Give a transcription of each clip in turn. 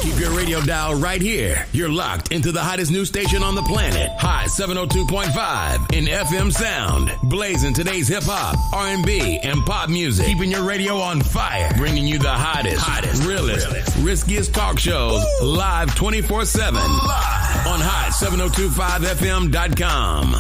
Keep your radio dial right here. You're locked into the hottest news station on the planet. Hot 702.5 in FM sound. Blazing today's hip-hop, R&B, and pop music. Keeping your radio on fire. Bringing you the hottest, realest, riskiest talk shows live 24/7 on hot7025fm.com.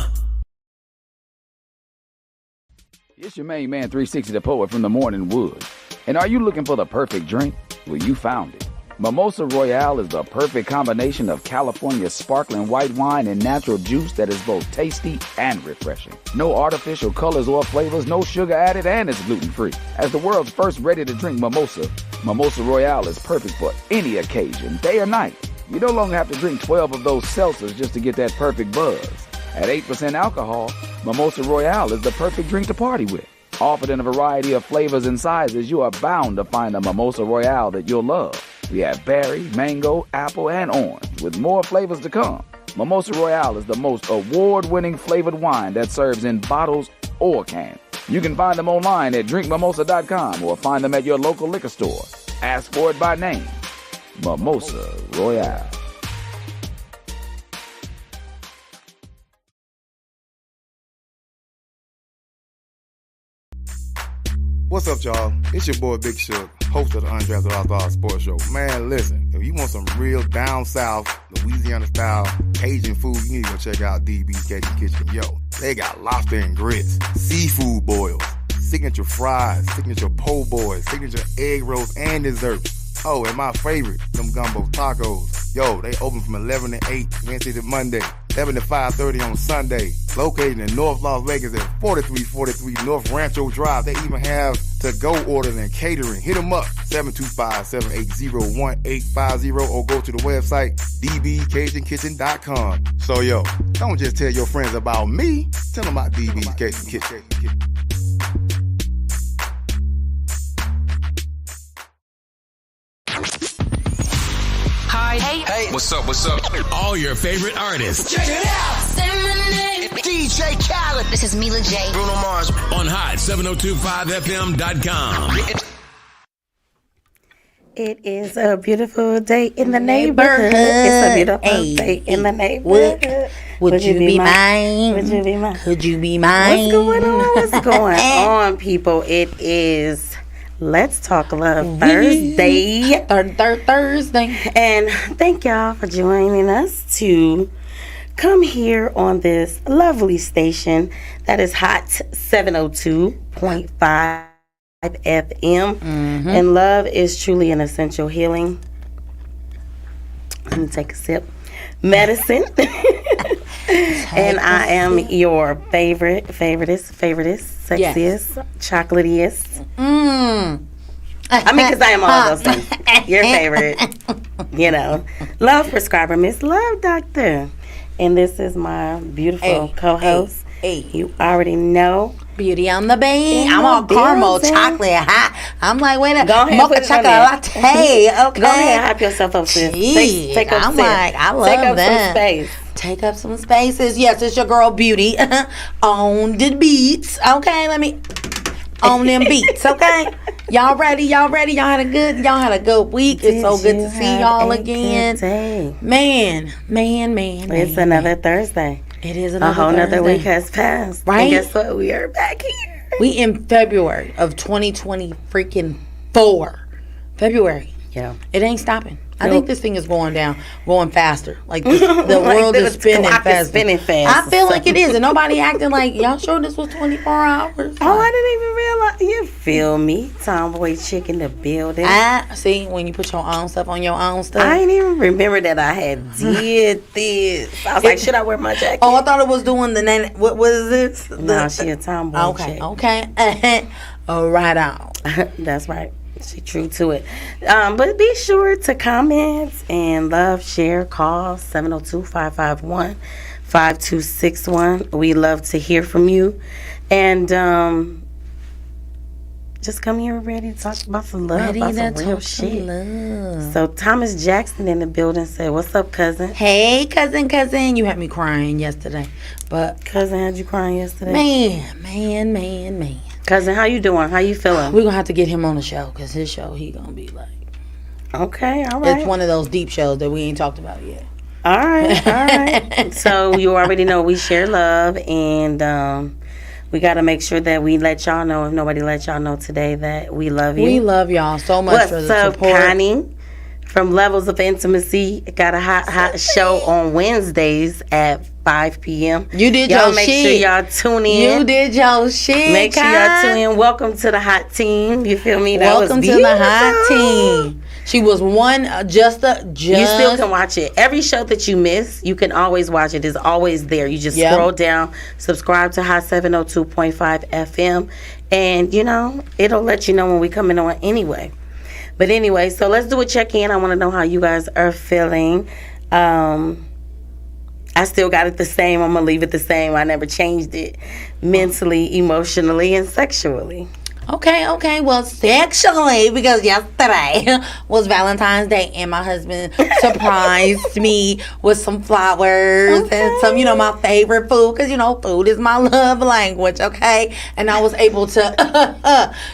It's your main man 360 the Poet from the Morning Wood. And are you looking for the perfect drink? Well, you found it. Mimosa Royale is the perfect combination of California sparkling white wine and natural juice that is both tasty and refreshing. No artificial colors or flavors, no sugar added, and it's gluten-free. As the world's first ready-to-drink mimosa, Mimosa Royale is perfect for any occasion, day or night. You no longer have to drink 12 of those seltzers just to get that perfect buzz. At 8% alcohol, Mimosa Royale is the perfect drink to party with. Offered in a variety of flavors and sizes, you are bound to find a Mimosa Royale that you'll love. We have berry, mango, apple, and orange, with more flavors to come. Mimosa Royale is the most award-winning flavored wine that serves in bottles or cans. You can find them online at drinkmimosa.com or find them at your local liquor store. Ask for it by name. Mimosa Royale. What's up, y'all? It's your boy Big Shook, host of the Undrafted Outlaw Sports Show. Man, listen, if you want some real down south, Louisiana-style Cajun food, you need to go check out DB's Cajun Kitchen. Yo, they got lobster and grits, seafood boils, signature fries, signature po' boys, signature egg rolls, and desserts. Oh, and my favorite, them gumbo tacos. Yo, they open from 11 to 8, Wednesday to Monday, 11 to 5:30 on Sunday. Located in North Las Vegas at 4343 North Rancho Drive. They even have to-go orders and catering. Hit them up, 725-780-1850, or go to the website, dbcajunkitchen.com. So, yo, don't just tell your friends about me. Tell them about DB's Cajun Kitchen. Hi. Hey. What's up? All your favorite artists. Check it out. Say my name. DJ Khaled. This is Mila J. Bruno Mars. On hot 7025fm.com. It is a beautiful day in the neighborhood. It's a beautiful day in the neighborhood. Would you be mine? Would you be mine? Could you be mine? What's going on, people? It is Let's Talk Love Thursday. Thursday. And thank y'all for joining us to come here on this lovely station that is Hot 702.5 FM. Mm-hmm. And love is truly an essential healing. Let me take a sip. Medicine. And I am your favoriteest, sexiest, chocolatiest. I mean, because I am all of those things. Your favorite, love prescriber, Miss Love Doctor. And this is my beautiful co-host. You already know. Beauty on the bean. I'm all caramel, chocolate, hot. I'm like, wait a minute. Mocha chocolate latte. Okay. Go ahead, hype yourself up, sis. Take up I'm like, I love that. Some space. Take up some spaces. Yes, it's your girl Beauty on the beats. Okay, let me on them beats. Okay, y'all ready? Y'all had a good week. It's so good to see y'all again. Man. It's another Thursday. It is another a whole Thursday. Another week has passed. Right? And guess what? We are back here. We in February of 2020 freaking 4. February. Yeah. It ain't stopping. I think this thing is going faster. Like the world is spinning fast. I feel like it is, and nobody acting like y'all sure this was 24 hours. Oh, I didn't even realize. You feel me, tomboy chick in the building. See when you put your own stuff on your own stuff. I didn't even remember that I had did this. I was like, should I wear my jacket? Oh, I thought it was doing the name. What is this? No, she a tomboy chick. Okay. Right on. That's right. She true to it. But be sure to comment and love, share, call 702-551-5261. We love to hear from you. And just come here ready to talk about some love, about some real shit. So Thomas Jackson in the building said, what's up, cousin? Hey, cousin. You had me crying yesterday. But cousin had you crying yesterday? Man. Cousin, how you doing? How you feeling? We're going to have to get him on the show because his show, he going to be like... Okay, all right. It's one of those deep shows that we ain't talked about yet. All right. So you already know we share love, and we got to make sure that we let y'all know, if nobody let y'all know today, that we love you. We love y'all so much for the What's support. up, Connie? From Levels of Intimacy, got a hot show on Wednesdays at 5 p.m. You did y'all your make shit. Sure y'all tune in. You did your shit. Make sure y'all tune in. Welcome to the hot team. You feel me? That Welcome was to the hot team. She was one You still can watch it. Every show that you miss, you can always watch it. It's always there. You just scroll down, subscribe to Hot 702.5 FM, and it'll let you know when we coming on anyway. But anyway, so let's do a check-in. I want to know how you guys are feeling. I still got it the same. I'm going to leave it the same. I never changed it mentally, emotionally, and sexually. Okay. Well, sexually, because yesterday was Valentine's Day, and my husband surprised me with some flowers and some, my favorite food, because, food is my love language, okay? And I was able to,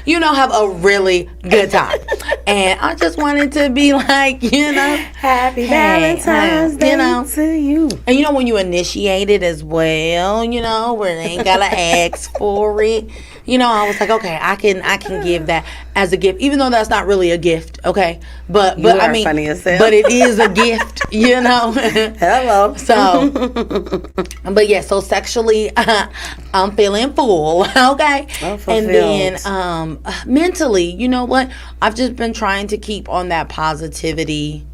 have a really good time. And I just wanted to be like, Happy Valentine's Day to you. And, when you initiate it as well, where they ain't got to ask for it. I was like, okay, I can give that as a gift, even though that's not really a gift, okay? But I mean, funny as hell. But it is a gift, Hello. So, but yeah, so sexually, I'm feeling full, okay? And then mentally, you know what? I've just been trying to keep on that positivity.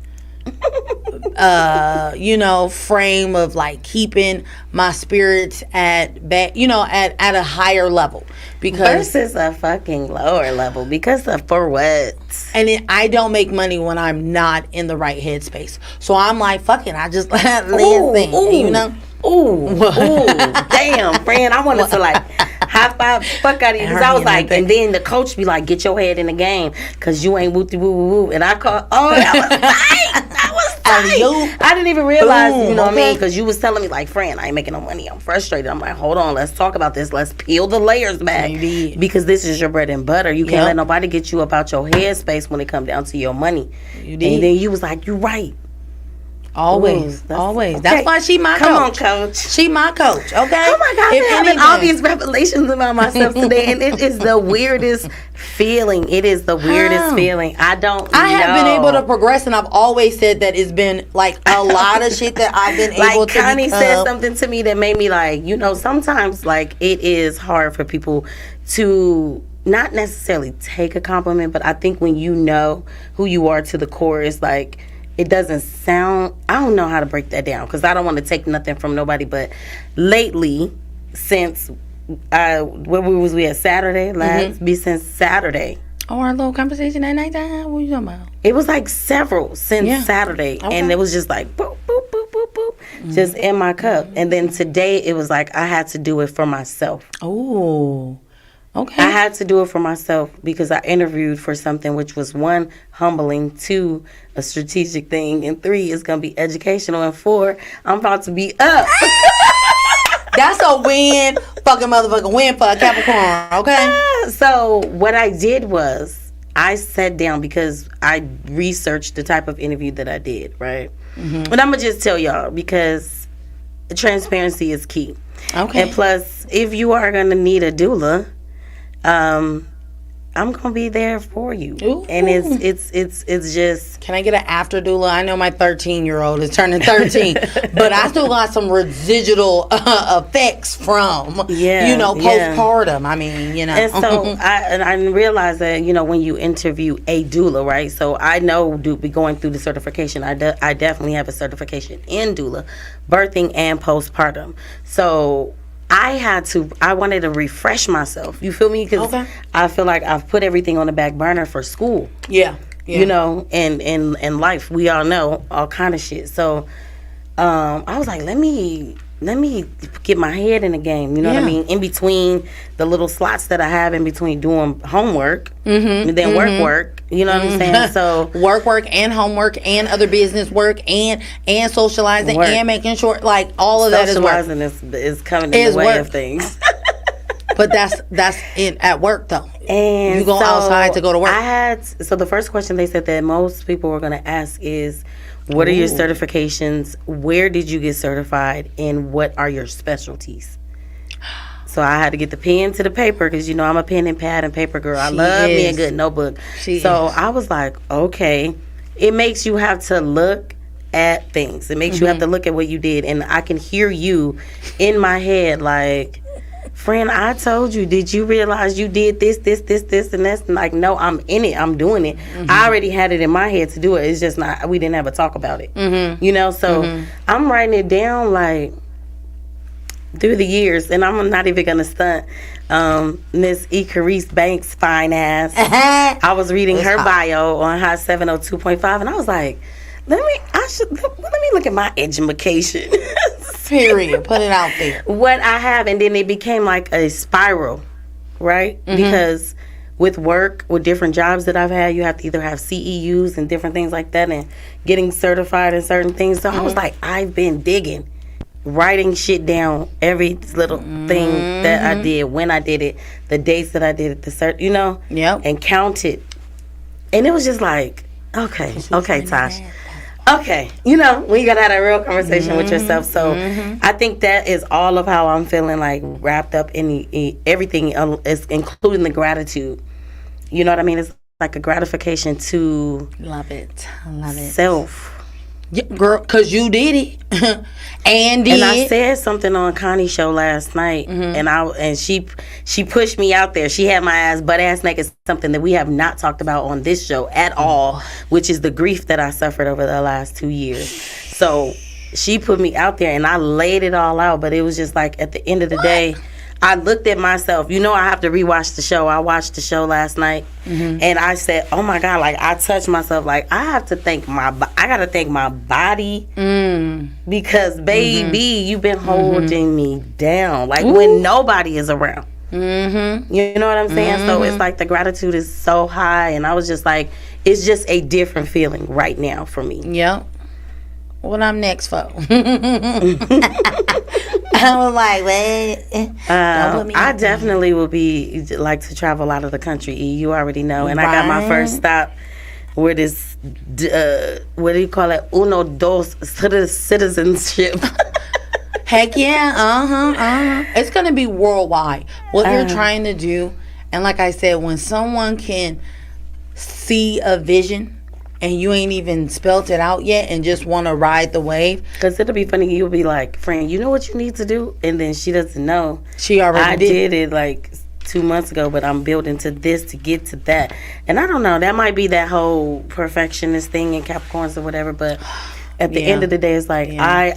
Frame of like keeping my spirits at a higher level, because versus a fucking lower level, because of for what? And I don't make money when I'm not in the right headspace. So I'm like, fuck it, I just listen, Ooh, damn, friend. I wanted to like high five fuck out of you, because I was like, and then the coach be like, get your head in the game, because you ain't woo woo woo. And I called, that was tight. That was tight. I didn't even realize, what I mean, because you was telling me like, friend, I ain't making no money. I'm frustrated. I'm like, hold on, let's talk about this. Let's peel the layers back, because this is your bread and butter. You can't let nobody get you up out your headspace when it come down to your money. And then you was like, you're right. Always. Okay. That's why she my coach. Come on, coach. She my coach, okay? Oh my God, I'm having all these revelations about myself today, and it is the weirdest feeling. It is the weirdest feeling. I have been able to progress, and I've always said that it's been like a lot of shit that I've been able to Connie said something to me that made me like, sometimes like it is hard for people to not necessarily take a compliment, but I think when you know who you are to the core, it's like, it doesn't sound, I don't know how to break that down, because I don't want to take nothing from nobody, but lately, since, where was we at Saturday? Since Saturday. Oh, our little conversation at nighttime? What are you talking about? It was like several since Saturday, and it was just like, boop, boop, boop, boop, boop, just in my cup. And then today, it was like, I had to do it for myself. Oh, okay. I had to do it for myself, because I interviewed for something which was 1, humbling, 2, a strategic thing, and 3, is going to be educational, and 4, I'm about to be up. That's a win, fucking motherfucking win for a Capricorn, okay? So what I did was I sat down, because I researched the type of interview that I did, right? But I'm going to just tell y'all, because transparency is key. Okay. And plus, if you are going to need a doula, I'm gonna be there for you. Ooh. And it's just. Can I get an after doula? I know my 13-year-old is turning 13, but I still got some residual effects from postpartum. I mean, And so I realized that when you interview a doula, right? So I know be going through the certification. I definitely have a certification in doula, birthing and postpartum. So I wanted to refresh myself. You feel me? Because I feel like I've put everything on the back burner for school. Yeah. And life. We all know all kind of shit. So I was like, let me get my head in the game. You know what I mean? In between the little slots that I have in between doing homework and then work. You know what I'm saying? So work and homework and other business work and socializing and making sure like all of that is work. Socializing is coming in the way of things. But that's at work though. And you go outside to go to work. So the first question they said that most people were going to ask is, what are your certifications? Where did you get certified? And what are your specialties? So I had to get the pen to the paper because, I'm a pen and pad and paper girl. I love me a good notebook. I was like, okay. It makes you have to look at things. It makes you have to look at what you did. And I can hear you in my head like, friend, I told you, did you realize you did this, and that's? And like, no, I'm in it. I'm doing it. I already had it in my head to do it. It's just not, we didn't have a talk about it. So I'm writing it down like through the years, and I'm not even going to stunt. Miss E. Carice Banks' fine ass. I was reading her bio on Hot 702.5, and I was like, let me look at my education. Period. Put it out there. What I have, and then it became like a spiral, right? Because with work, with different jobs that I've had, you have to either have CEUs and different things like that, and getting certified in certain things. So I was like, I've been digging, writing shit down, every little thing that I did, when I did it, the dates that I did it, and counted. And it was just like, okay, Tosh. Okay, when you gotta have a real conversation with yourself. So I think that is all of how I'm feeling, like wrapped up in everything, including the gratitude. You know what I mean? It's like a gratification to love it. Self. Yeah, girl, because you did it. And I said something on Connie's show last night, and she pushed me out there. She had my ass butt ass naked, something that we have not talked about on this show at all, which is the grief that I suffered over the last 2 years. So she put me out there, and I laid it all out. But it was just like, at the end of the day, I looked at myself. I have to rewatch the show. I watched the show last night, and I said, "Oh my God!" Like, I touched myself. Like, I have to thank I gotta thank my body because, baby, you've been holding me down. Like, when nobody is around. You know what I'm saying? So it's like the gratitude is so high, and I was just like, it's just a different feeling right now for me. Yep. What I'm next for? I was like, wait. I definitely will be like to travel out of the country. You already know, and I got my first stop with this. What do you call it? Uno dos citizenship. Heck yeah, It's gonna be worldwide. What you're trying to do, and like I said, when someone can see a vision. And you ain't even spelt it out yet and just want to ride the wave. Because it'll be funny. You'll be like, friend, you know what you need to do? And then she doesn't know. She already did it like 2 months ago, but I'm building to this to get to that. And I don't know. That might be that whole perfectionist thing in Capricorns or whatever. But at the end of the day, it's like, I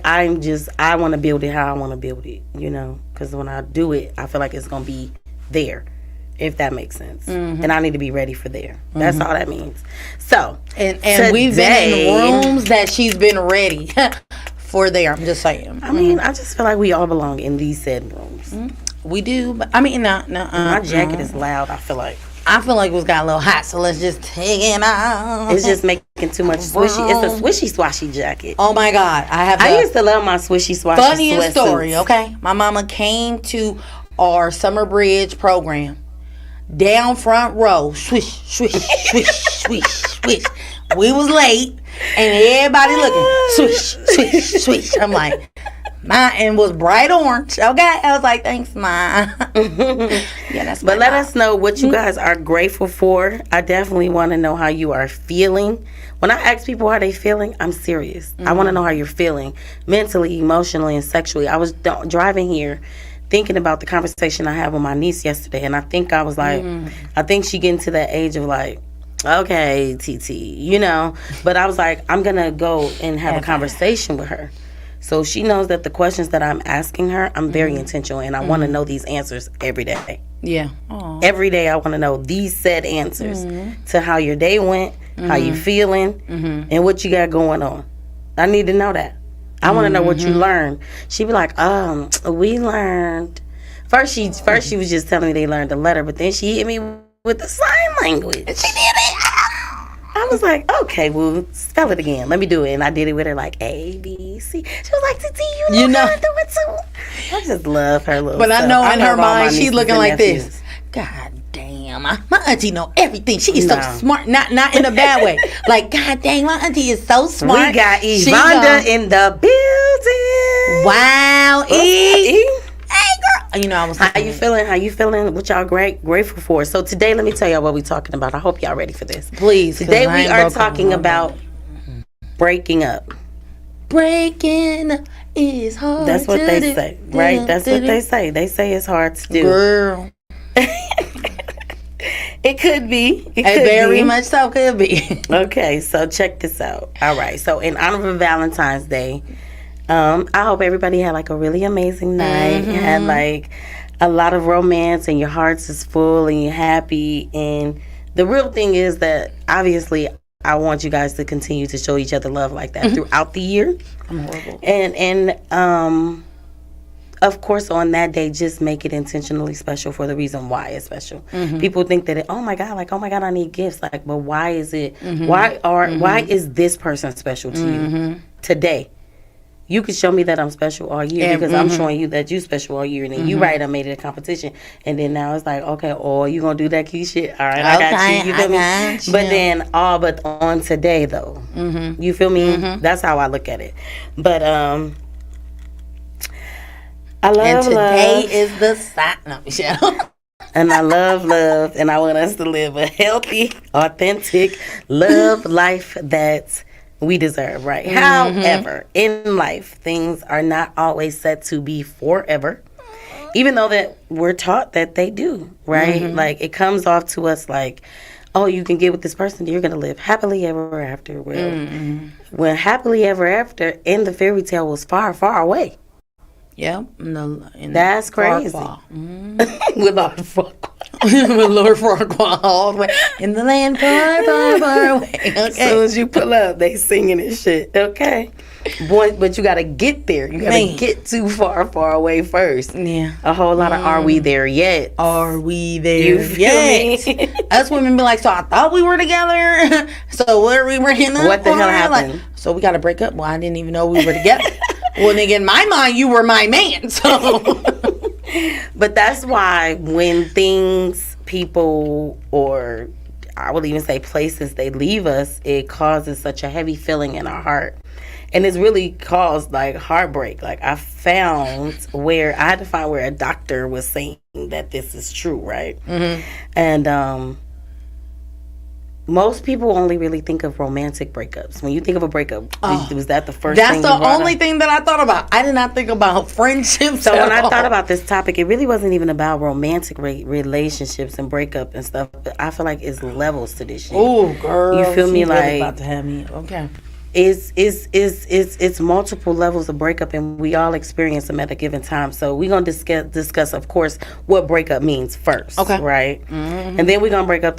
want to build it how I want to build it, Because when I do it, I feel like it's going to be there. If that makes sense. And I need to be ready for there. That's all that means. So, and today, we've been in rooms that she's been ready for there. I'm just saying. I mean, I just feel like we all belong in these said rooms. We do, but I mean, no. My jacket is loud, I feel like. It was got a little hot, so let's just take it out. It's just making too much swishy. It's a swishy swashy jacket. Oh my God. I used to love my swishy swashy funniest story, okay? My mama came to our Summer Bridge program. Down front row, swish, swish, swish, swish, swish. We was late, and everybody looking, swish, swish, swish. I'm like, mine was bright orange. Okay, I was like, thanks, Ma. That's. But let us know what you guys are grateful for. I definitely want to know how you are feeling. When I ask people how they feeling, I'm serious. I want to know how you're feeling mentally, emotionally, and sexually. I was driving here, thinking about the conversation I had with my niece yesterday, and I think I was like, I think she getting to that age of like, okay, TT, But I was like, I'm going to go and have a conversation with her. So she knows that the questions that I'm asking her, I'm very intentional, and I want to know these answers every day. Yeah. Aww. Every day I want to know these said answers to how your day went, how you feeling, and what you got going on. I need to know that. I want to know what you learned. She'd be like, we learned. First she was just telling me they learned the letter, but then she hit me with the sign language. She did it. I was like, okay, well, spell it again. Let me do it. And I did it with her like A, B, C. She was like, Titi, you know how to do it too. I just love her little But stuff. I know in her love all my mind, she's nieces looking and like nephews. this. God damn, my auntie know everything. She is so No. smart. Not in a bad way. Like, God dang, my auntie is so smart. We got She Yvonne know- in the building. Wow, E. E. Hey, girl. You know, I was How you feeling? How you feeling? What y'all grateful for? So today, let me tell y'all what we're talking about. I hope y'all ready for this. Please. 'cause Today I we ain't are broke talking on about breaking up. breaking is hard. That's what to they do. say, right? That's what they say. They say it's hard to do. Girl, It could be. It it could very be. much so could be. Okay, so check this out. All right, so in honor of Valentine's Day, I hope everybody had like a really amazing night. Mm-hmm. Had like a lot of romance, and your hearts is full, and you're happy. And the real thing is that obviously, I want you guys to continue to show each other love like that Mm-hmm. throughout the year. I'm horrible. And of course, on that day, just make it intentionally special for the reason why it's special. Mm-hmm. People think that, oh my God, I need gifts. Like, but why is it? Mm-hmm. Why is this person special to you today? You can show me that I'm special all year because I'm showing you that you special all year, and then you right, I made it a competition, and then now it's like, okay, oh, you gonna do that key shit? All right, I got you. You feel me? But then but on today though, you feel me? That's how I look at it. But I love And today love, is the sign. No, Michelle. and I love, and I want us to live a healthy, authentic love life that we deserve, right? However, in life, things are not always set to be forever, even though that we're taught that they do, right? Like, it comes off to us like, oh, you can get with this person, you're going to live happily ever after. Well, when happily ever after in the fairy tale was far, far away. Yep. That's crazy. With all the fuck. With Lord Farquaad all the way in the land far, far, far away. Okay. As soon as you pull up, they singing and shit. Okay. Boy, but you got to get there. You got to Man. get too far, far away first. Yeah. A whole lot of are we there yet? Are we there? You feel me? Us women be like, so I thought we were together. So what are we breaking up? What the hell for? happened? Like, so we got to break up. Well, I didn't even know we were together. Well, nigga, in my mind, you were my man. So, But that's why when things, people, or I would even say places, they leave us, it causes such a heavy feeling in our heart. And it's really caused like heartbreak. Like, I found where I had to find where a doctor was saying that this is true, right? And most people only really think of romantic breakups. When you think of a breakup, was that the first that's thing the you brought only up? thing that I thought about. I did not think about friendships. So when at I all. thought about this topic, it really wasn't even about romantic relationships and breakup and stuff. But I feel like it's levels to this shit. Oh, girl. You feel me? she really Like, about to have me. Okay. it's multiple levels of breakup, and we all experience them at a given time. So we're gonna discuss, of course, what breakup means first. Okay. Right. And then we're gonna break down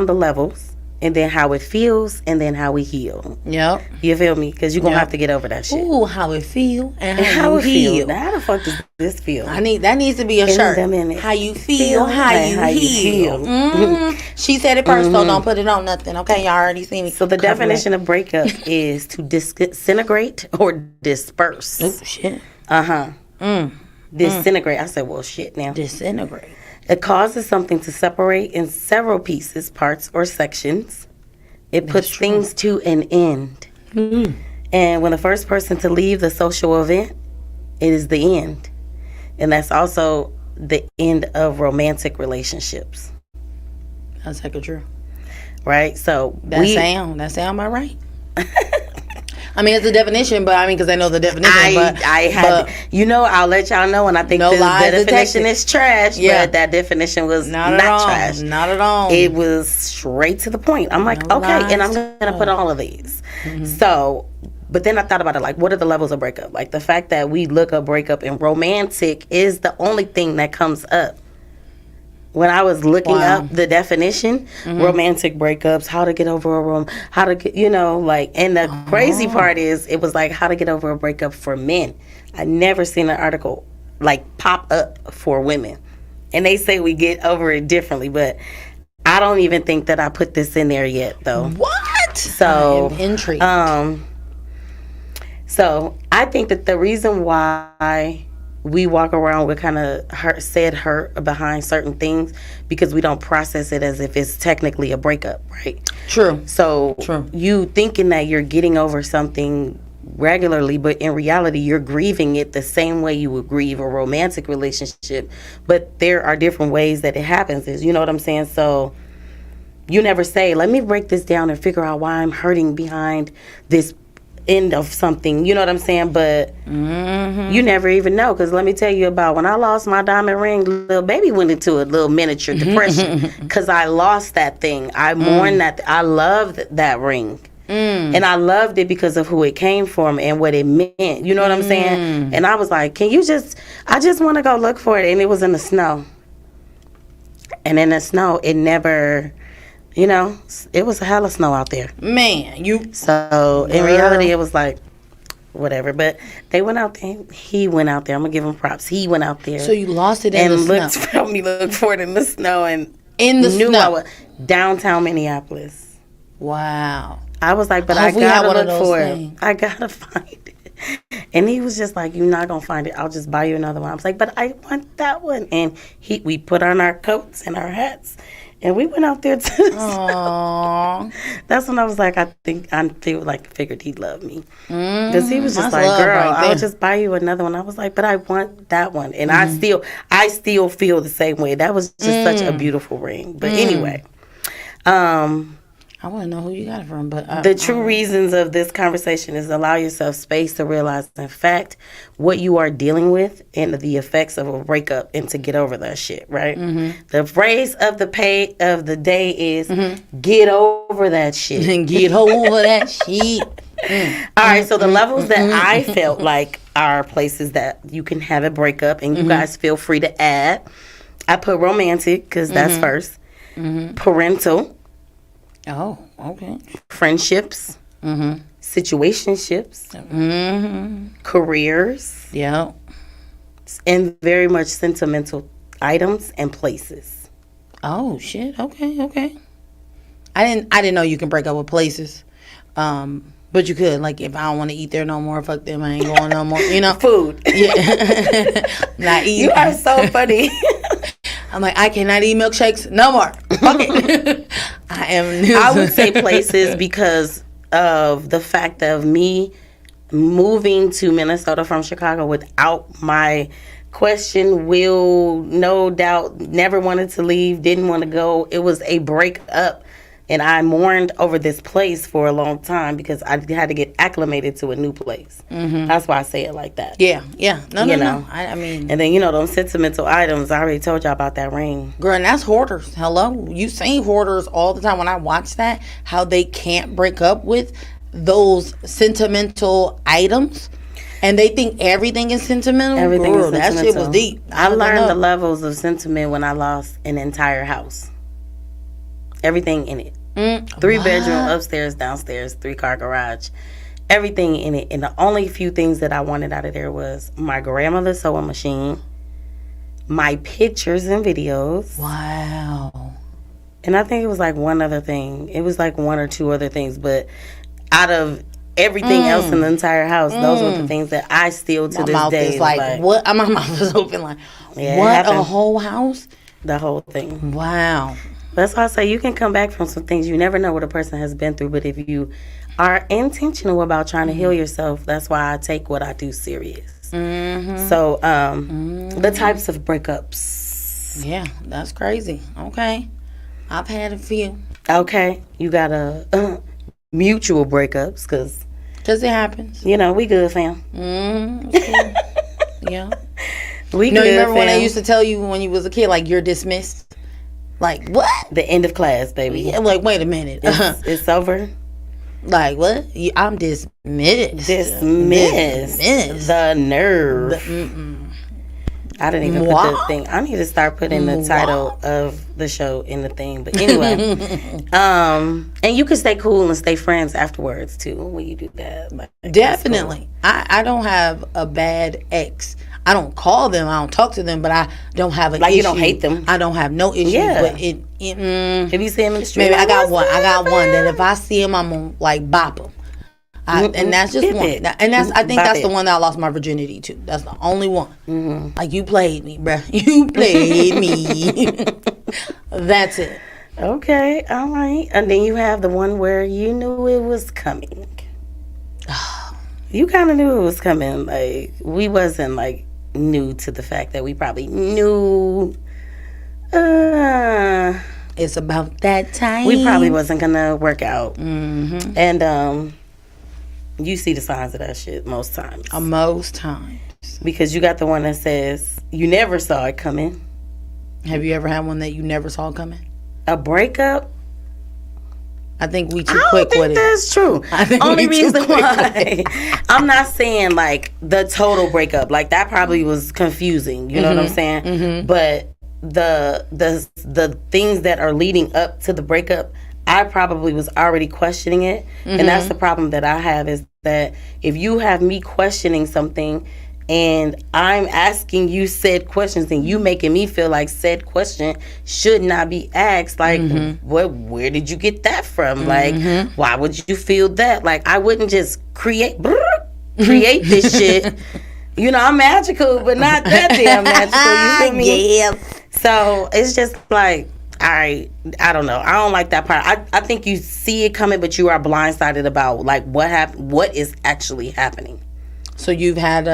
the levels, and then how it feels, and then how we heal. Yep. You feel me? Because you're gonna have to get over that shit. Ooh, how it feel and And how, how you it feel? heal. Now, how the fuck does this feel? That needs to be a In shirt. the minute. How you feel, how and you how you heal. feel. She said it 1st so don't put it on nothing. Okay, y'all already seen me. So the definition of breakup is to disintegrate or disperse. Oh shit. Disintegrate. I said, well, shit now. Disintegrate. It causes something to separate in several pieces, parts, or sections. It puts things to an end. And when the first person to leave the social event, it is the end. And that's also the end of romantic relationships. That's heck of true. Right? So That sound about right. I mean, it's a definition, but I mean, because I know the definition. I'll let y'all know, and I think No the lies definition detected. is trash, Yeah. but that definition was Not not at all. trash. Not at all. It was straight to the point. I'm like, No okay, and I'm lies going to put all of these. So, but then I thought about it, like, what are the levels of breakup? Like, the fact that we look up breakup and romantic is the only thing that comes up. When I was looking up the definition, romantic breakups, how to get over and the crazy part is, it was like how to get over a breakup for men. I never seen an article like pop up for women. And they say we get over it differently, but I don't even think that I put this in there yet, though. What? So I am intrigued. So I think that the reason why we walk around with kind of hurt behind certain things because we don't process it as if it's technically a breakup, right? True. So True. You thinking that you're getting over something regularly, but in reality you're grieving it the same way you would grieve a romantic relationship, but there are different ways that it happens, is you know what I'm saying? So you never say, let me break this down and figure out why I'm hurting behind this end of something, you know what I'm saying? But you never even know, because let me tell you about when I lost my diamond ring, little baby went into a little miniature depression because I lost that thing. I mourned that. I loved that ring. And I loved it because of who it came from and what it meant. You know what I'm saying? And I was like, I just want to go look for it. And it was in the snow. And in the snow, it never, it was a hell of snow out there. Man, So in reality, it was like, whatever. But they went out there. He went out there. I'm going to give him props. He went out there. So you lost it in the snow. And helped me look for it in the snow. And in the snow. I was downtown Minneapolis. Wow. I was like, but I gotta look for it. I gotta find it. And he was just like, you're not gonna find it. I'll just buy you another one. I was like, but I want that one. And we put on our coats and our hats, and we went out there to the snow. That's when I was like, I figured he'd love me, because he was just like, girl, I'll just buy you another one. I was like, but I want that one, and I still feel the same way. That was just such a beautiful ring. But anyway, I want to know who you got it from, but the true reasons of this conversation is allow yourself space to realize, in fact, what you are dealing with and the effects of a breakup, and to get over that shit. Right. The phrase of the day is "get over that shit." Get over that shit. All right. So the levels that I felt like are places that you can have a breakup, and you guys feel free to add. I put romantic because that's first. Parental. Oh, okay. Friendships, situationships, careers, yeah, and very much sentimental items and places. Oh shit! Okay. I didn't know you can break up with places, but you could. Like, if I don't want to eat there no more, fuck them, I ain't going no more. Food. Yeah, not eating. You are so funny. I'm like, I cannot eat milkshakes no more. Okay. I would say places because of the fact of me moving to Minnesota from Chicago without my question, will, no doubt, never wanted to leave, didn't want to go. It was a breakup. And I mourned over this place for a long time because I had to get acclimated to a new place. That's why I say it like that. Yeah. No. I mean. And then, those sentimental items, I already told y'all about that ring. Girl, and that's hoarders. Hello? You see hoarders all the time. When I watch that, how they can't break up with those sentimental items. And they think everything is sentimental. Everything is sentimental. That shit was deep. I learned the levels of sentiment when I lost an entire house. Everything in it. 3-bedroom, upstairs, downstairs, 3-car garage, everything in it. And the only few things that I wanted out of there was my grandmother's sewing machine, my pictures and videos. Wow. And I think it was like one other thing. It was like one or two other things. But out of everything else in the entire house, those were the things that I still to this day is like, what? My mouth is open like, yeah, what? A whole house? The whole thing. Wow. That's why I say you can come back from some things. You never know what a person has been through. But if you are intentional about trying to heal yourself, that's why I take what I do serious. So the types of breakups. Yeah, that's crazy. Okay. I've had a few. Okay. You got a mutual breakups because it happens. We good, fam. Yeah. We good, you remember fam. when they used to tell you when you was a kid, like, you're dismissed? Like, what? The end of class, baby. Yeah, like, wait a minute. It's over. Like, what? I'm dismissed. Dismissed. The nerve. I didn't even put the thing. I need to start putting the title of the show in the thing. But anyway. And you can stay cool and stay friends afterwards, too, when you do that. Like, definitely. Cool. I don't have a bad ex. I don't call them, I don't talk to them, but I don't have an issue. You don't hate them. I don't have no issues. Yeah. But If you see him in the street, maybe I got one that if I see him, I'm gonna like bop him. And that's just one. And I think that's the one that I lost my virginity to. That's the only one. Like, you played me, bruh. You played me. That's it. Okay, all right. And then you have the one where you knew it was coming. You kind of knew it was coming. Like, we wasn't like new to the fact that we probably knew. It's about that time. We probably wasn't gonna work out. And you see the signs of that shit most times. Most times. Because you got the one that says you never saw it coming. Have you ever had one that you never saw coming? A breakup? I think we too quick with it. That's true. Only reason why I'm not saying like the total breakup. Like, that probably was confusing. You know what I'm saying? But the things that are leading up to the breakup, I probably was already questioning it. And that's the problem that I have, is that if you have me questioning something and I'm asking you said questions and you making me feel like said question should not be asked, like, where did you get that from? Like, why would you feel that? Like, I wouldn't just create this shit. You know, I'm magical, but not that damn magical. You feel me? Yeah. So it's just like, I don't know. I don't like that part. I think you see it coming, but you are blindsided about like what is actually happening. So you've had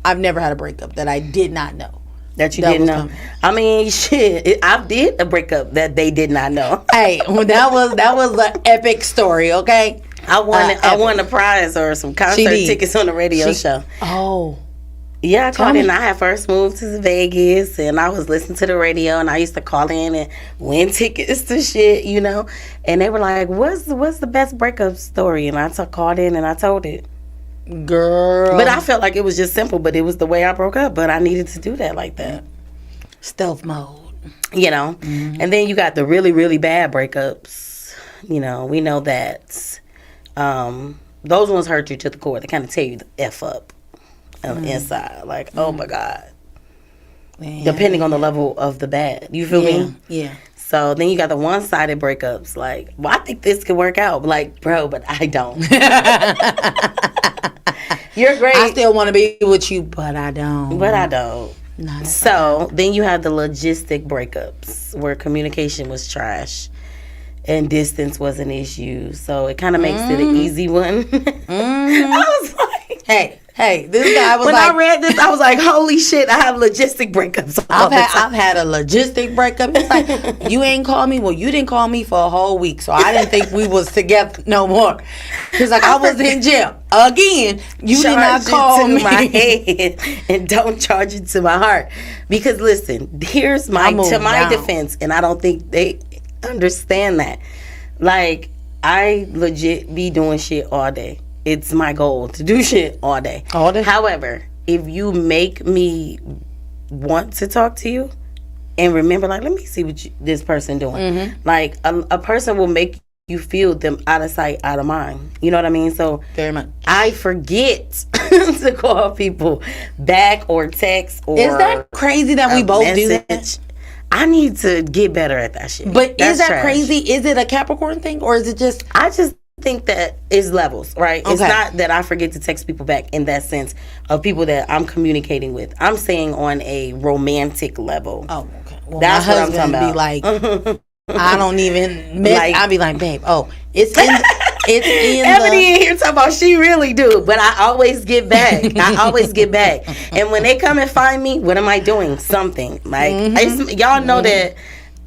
I've never had a breakup that I did not know. That you didn't know. I mean, shit. I did a breakup that they did not know. Hey, well, that was an epic story. Okay. I won a prize or some concert tickets on the radio show. Oh. Yeah, I called in. I had first moved to Vegas, and I was listening to the radio, and I used to call in and win tickets to shit, you know. And they were like, "What's the best breakup story?" And I called in and I told it. Girl. But I felt like it was just simple, but it was the way I broke up. But I needed to do that like that. Stealth mode. You know. And then you got the really, really bad breakups. You know, we know that those ones hurt you to the core. They kind of tear you the F up. On the inside, like, oh my God. Man. Depending on the level of the bad. You feel me? Yeah. So then you got the one-sided breakups, like, well, I think this could work out. Like, bro, but I don't. You're great. I still want to be with you, but I don't. So then you have the logistic breakups where communication was trash and distance was an issue. So it kind of makes it an easy one. I was like, Hey, this guy was when I read this, I was like, holy shit, I have logistic breakups. I've had a logistic breakup. It's like, you ain't called me. Well, you didn't call me for a whole week, so I didn't think we was together no more. Because like I was in jail again. You did not call me. My head and don't charge it to my heart. Because listen, here's my defense, and I don't think they understand that. Like, I legit be doing shit all day. It's my goal to do shit all day. All day. However, if you make me want to talk to you and remember, like, let me see what this person doing. Like, a person will make you feel them out of sight, out of mind. You know what I mean? So very much. I forget to call people back or text or. Is that crazy that we both do that? I need to get better at that shit. But is that crazy? Is it a Capricorn thing, or is it just? I just think that it's levels, right? Okay. It's not that I forget to text people back in that sense of people that I'm communicating with. I'm saying on a romantic level. Oh, okay. Well, that's what I'm talking about. Be like, I don't even. I'll be like, babe, it's in. It's in Ebony in here talking about she really do, but I always get back. And when they come and find me, what am I doing? Something. Like, y'all know that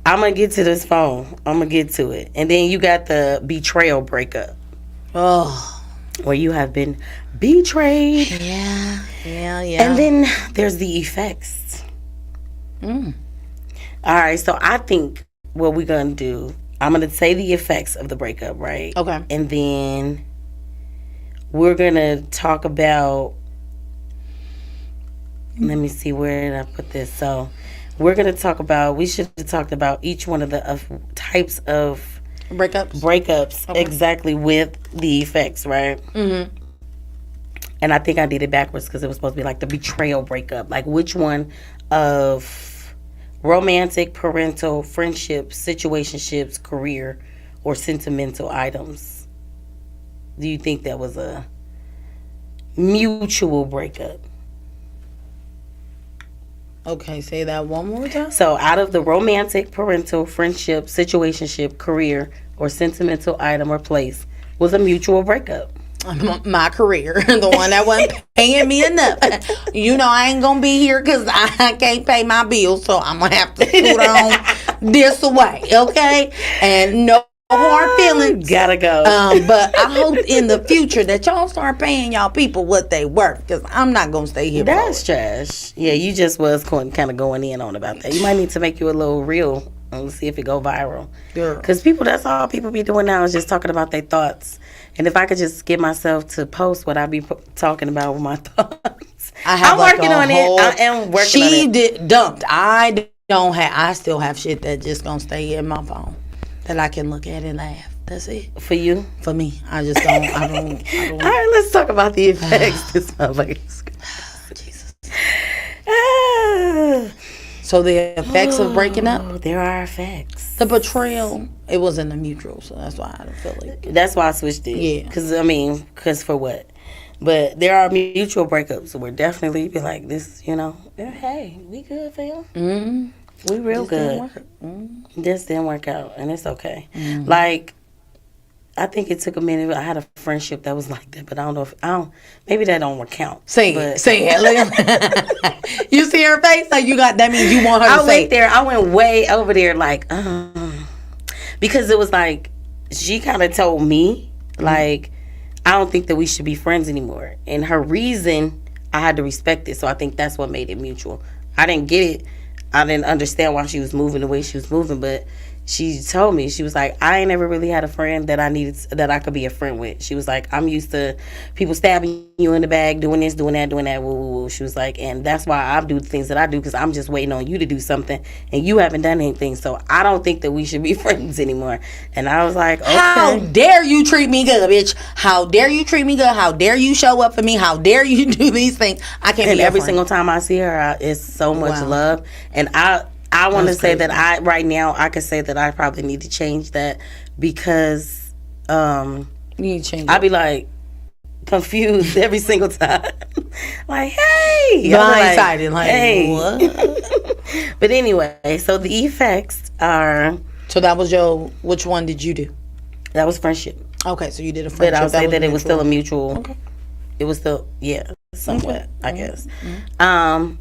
I'm going to get to this phone. I'm going to get to it. And then you got the betrayal breakup. Oh. Where you have been betrayed. Yeah. And then there's the effects. All right, so I think what we're going to do, I'm going to say the effects of the breakup, right? Okay. And then we're going to talk about, let me see, where did I put this? So we're going to talk about, we should have talked about each one of the types of breakups okay. Exactly with the effects, right? And I think I did it backwards because it was supposed to be like the betrayal breakup. Like, which one of romantic, parental, friendships, situationships, career, or sentimental items do you think that was a mutual breakup? Okay, say that one more time. So, out of the romantic, parental, friendship, situationship, career, or sentimental item or place was a mutual breakup. My career, the one that wasn't paying me enough. You know, I ain't gonna be here because I can't pay my bills, so I'm gonna have to put on this away, okay? And no hard feelings. Gotta go. But I hope in the future that y'all start paying y'all people what they worth, because I'm not gonna stay here. That's trash. Yeah, you just was kind of going in on about that. You might need to make you a little reel and see if it go viral. Because people, that's all people be doing now is just talking about their thoughts. And if I could just get myself to post what I be talking about with my thoughts. I'm working on it. I am working on it. She did dumped. I still have shit that just gonna stay in my phone that I can look at and laugh. That's it. For you? For me. I just don't. I don't. All right, let's talk about the effects. This motherfucker's Jesus. So the effects of breaking up? There are effects. The betrayal, it wasn't a mutual, so that's why I don't feel like. That's why I switched it. Yeah. Because for what? But there are mutual breakups where definitely be like, this, hey, we good, fam. Mm-hmm. We real good. This didn't work out, and it's okay. Mm-hmm. Like, I think it took a minute. I had a friendship that was like that, but I don't know maybe that don't count. Say it. You see her face? Like that means you want her to say it. I went way over there like, because it was like, she kind of told me, like, I don't think that we should be friends anymore. And her reason, I had to respect it. So I think that's what made it mutual. I didn't get it. I didn't understand why she was moving the way she was moving, but she told me, she was like, I ain't never really had a friend that I could be a friend with. She was like, I'm used to people stabbing you in the back, doing this, doing that, woo, woo, woo. She was like, and that's why I do the things that I do, because I'm just waiting on you to do something, and you haven't done anything, so I don't think that we should be friends anymore. And I was like, okay. How dare you treat me good, bitch? How dare you treat me good? How dare you show up for me? How dare you do these things? I can't and be every single time I see her, it's so much love. And I want to say that I could say that I probably need to change that, because you need to change I'll be like confused every single time. Like, hey. Blindsided. Like, hey. What? But anyway, so the effects are. So that was which one did you do? That was friendship. Okay, so you did a friendship. But I'll say that it was still a mutual. Okay. It was still, somewhat, I guess. Mm-hmm.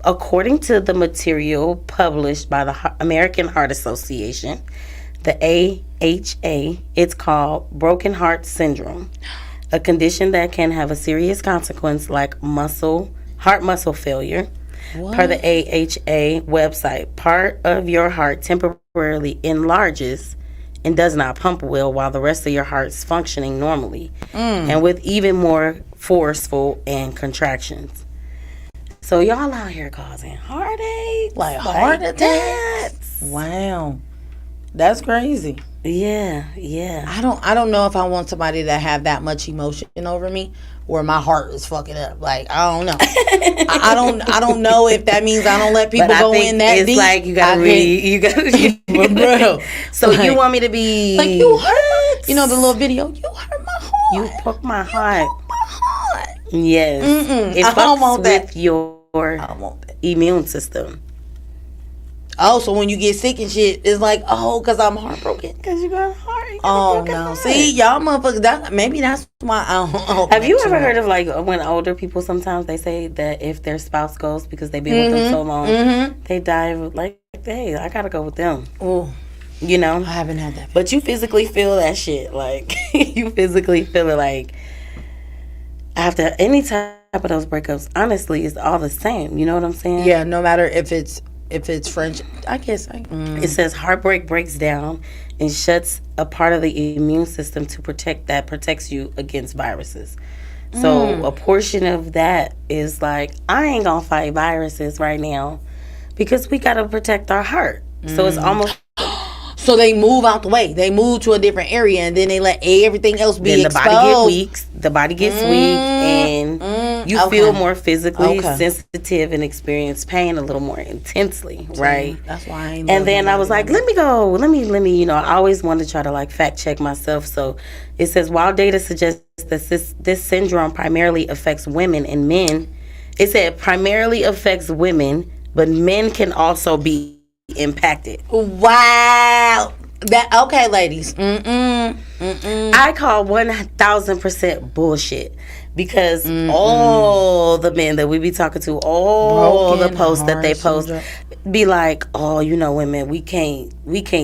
According to the material published by the American Heart Association, the AHA, it's called broken heart syndrome, a condition that can have a serious consequence like heart muscle failure. What? Per the AHA website, part of your heart temporarily enlarges and does not pump well while the rest of your heart's functioning normally, and with even more forceful and contractions. So y'all out here causing heartaches, like heart attacks. Wow, that's crazy. Yeah. I don't know if I want somebody to have that much emotion over me, where my heart is fucking up. Like, I don't know. I don't know if that means I don't let people go in that it's deep. Like you gotta bro. So like, you want me to be like, you hurt? You know the little video? You hurt my heart. You broke my heart. My heart. Yes. It fucks with your immune system. Oh, so when you get sick and shit, it's like, because I'm heartbroken. Because you got a heart. Oh, no. Heart. See, y'all motherfuckers, maybe that's why I don't. Have you ever heard of, like, when older people, sometimes they say that if their spouse goes because they've been with them so long, they die of, like, hey, I got to go with them. Oh. You know? I haven't had that. But you physically feel that shit. Like, you physically feel it, like, after any type of those breakups, honestly, it's all the same. You know what I'm saying? Yeah, no matter if it's French, I guess. It says heartbreak breaks down and shuts a part of the immune system that protects you against viruses. So a portion of that is like, I ain't gonna fight viruses right now because we gotta protect our heart. So it's almost So they move out the way. They move to a different area, and then they let everything else be then exposed. The body get weak. The body gets weak, and you feel more physically sensitive and experience pain a little more intensely, right? That's why I ain't and then I was like, let me go. Let me, you know, I always want to try to like fact check myself. So it says, while data suggests that this syndrome primarily affects women and men, it said primarily affects women, but men can also be impacted. Wow. Okay, ladies. I call 1,000% bullshit, because all the men that we be talking to, all the posts that they post, be like, oh, you know, women, we can't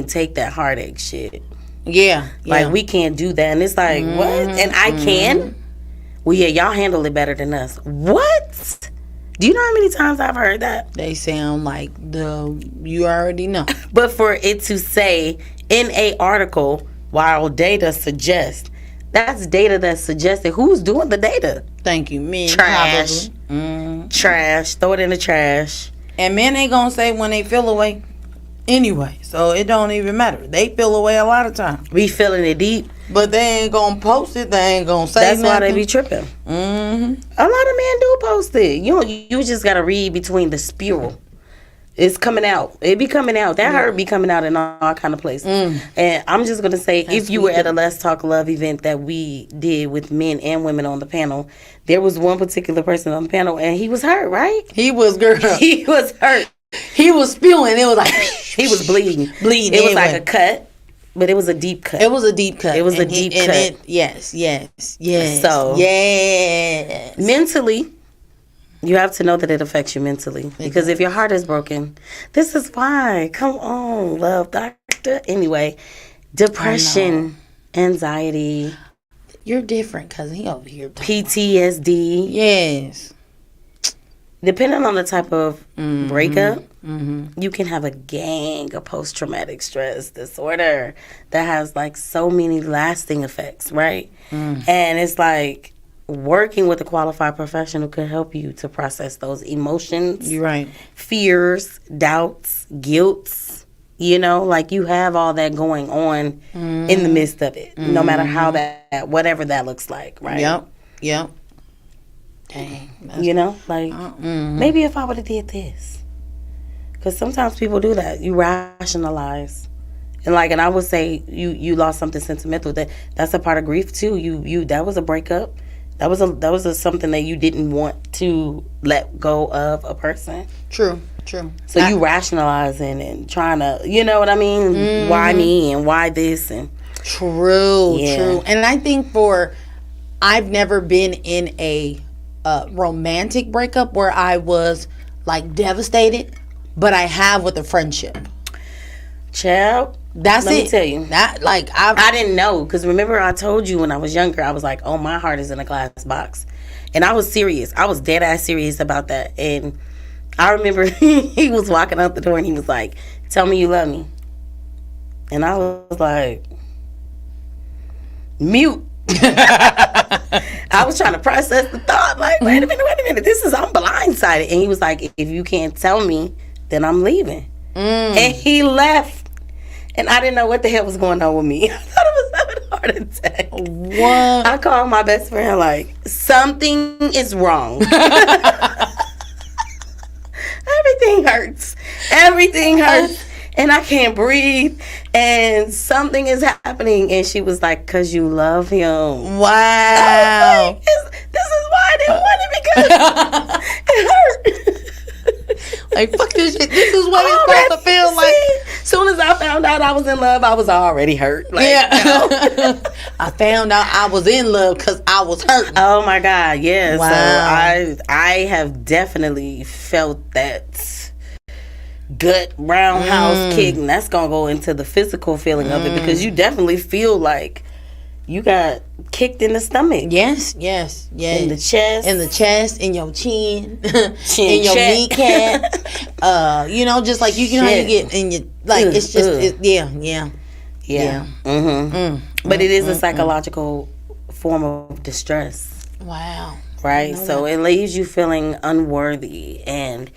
take that heartache shit. Yeah. Like, we can't do that. And it's like, what? And I can? Well, yeah, y'all handle it better than us. What? Do you know how many times I've heard that? They sound like you already know. But for it to say in a article, while data suggests, that's data that's suggested. Who's doing the data? Thank you, men. Trash. Trash. Throw it in the trash. And men ain't gonna say when they feel away anyway, so it don't even matter. They feel away a lot of times. We feeling it deep. But they ain't gonna post it. They ain't gonna say That's nothing. why they be tripping. A lot of men do post it. You just gotta read between the spiral. It's coming out. It be coming out. That hurt be coming out in all kind of places. And I'm just gonna say, if you were at a Let's Talk Love event that we did with men and women on the panel, there was one particular person on the panel, and he was hurt. Right? He was, girl. He was hurt. He was spewing. It was like he was bleeding. Bleeding. It was like a cut, but it was a deep cut. It was a deep cut. It was a deep cut. Yes. So yes. Mentally, you have to know that it affects you mentally. Because if your heart is broken, this is why. Come on, love doctor. Anyway, depression, anxiety. You're different, cousin. He over here. PTSD. Yes. Depending on the type of breakup, you can have a gang of post-traumatic stress disorder that has like so many lasting effects, right? And it's like working with a qualified professional can help you to process those emotions. You're right. Fears, doubts, guilts. You know, like you have all that going on in the midst of it, no matter how that, whatever that looks like, right? Yep. Dang. You know, like maybe if I would have did this, because sometimes people do that. You rationalize, and I would say you lost something sentimental. That's a part of grief too. You that was a breakup. That was something that you didn't want to let go of a person. True. So you rationalizing and trying to, you know what I mean? Why me and why this and true. And I think I've never been in a romantic breakup where I was like devastated, but I have with a friendship. Child, let me tell you. That I didn't know, because remember I told you when I was younger, I was like, oh, my heart is in a glass box. And I was serious. I was dead ass serious about that. And I remember he was walking out the door and he was like, tell me you love me. And I was like, mute. I was trying to process the thought, like, wait a minute, I'm blindsided. And he was like, if you can't tell me, then I'm leaving. And he left. And I didn't know what the hell was going on with me. I thought I was having a heart attack. What? I called my best friend like, something is wrong. Everything hurts. And I can't breathe. And something is happening. And she was like, because you love him. Wow. Like, this is why I didn't want it, because it hurt. Like, fuck this shit. This is what it's supposed to feel like. As soon as I found out I was in love, I was already hurt. Like, I found out I was in love because I was hurt. Oh my God, yeah. Wow. So I have definitely felt that gut roundhouse kick, and that's gonna go into the physical feeling of it, because you definitely feel like you got kicked in the stomach. Yes. In the chest. In your chin. Chin in your check. kneecap. You know, just like you know how you get in your, like, it's just, yeah. But it is a psychological form of distress. Wow. right? So it leaves you feeling unworthy. And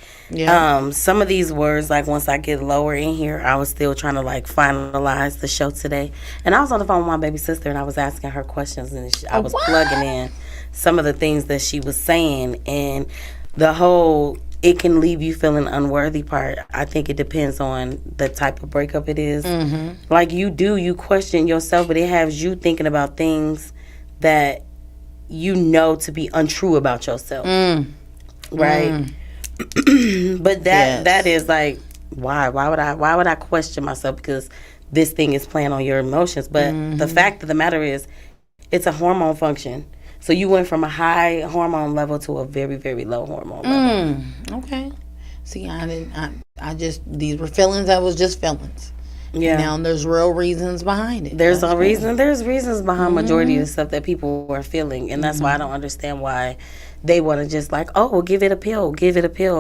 some of these words, like once I get lower in here, I was still trying to like finalize the show today. And I was on the phone with my baby sister and I was asking her questions and I was plugging in some of the things that she was saying. And the whole it can leave you feeling unworthy part, I think it depends on the type of breakup it is. Like you question yourself, but it has you thinking about things that you know to be untrue about yourself. Right? But that is like, why would I question myself because this thing is playing on your emotions? But the fact of the matter is, it's a hormone function. So you went from a high hormone level to a very, very low hormone level. Okay. See, I just, these were feelings that was just feelings. Yeah. Now there's real reasons behind it. There's a reason. There's reasons behind majority of the stuff that people are feeling. And that's why I don't understand why they want to just like, oh, well, give it a pill.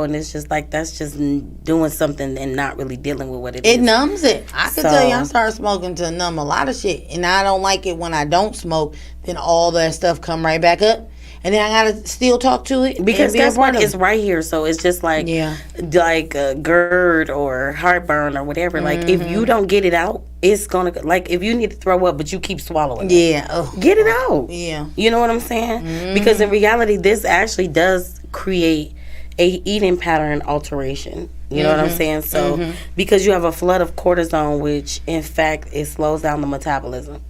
And it's just like, that's just doing something and not really dealing with what it is. It numbs it. I can tell you, I started smoking to numb a lot of shit. And I don't like it when I don't smoke. Then all that stuff come right back up. And then I gotta still talk to it. Because guess what? It's right here. So it's just like like a GERD or heartburn or whatever. Like if you don't get it out, it's gonna, like if you need to throw up but you keep swallowing it. Get it out. You know what I'm saying? Because in reality, this actually does create a eating pattern alteration. You know what I'm saying? So because you have a flood of cortisone, which in fact it slows down the metabolism.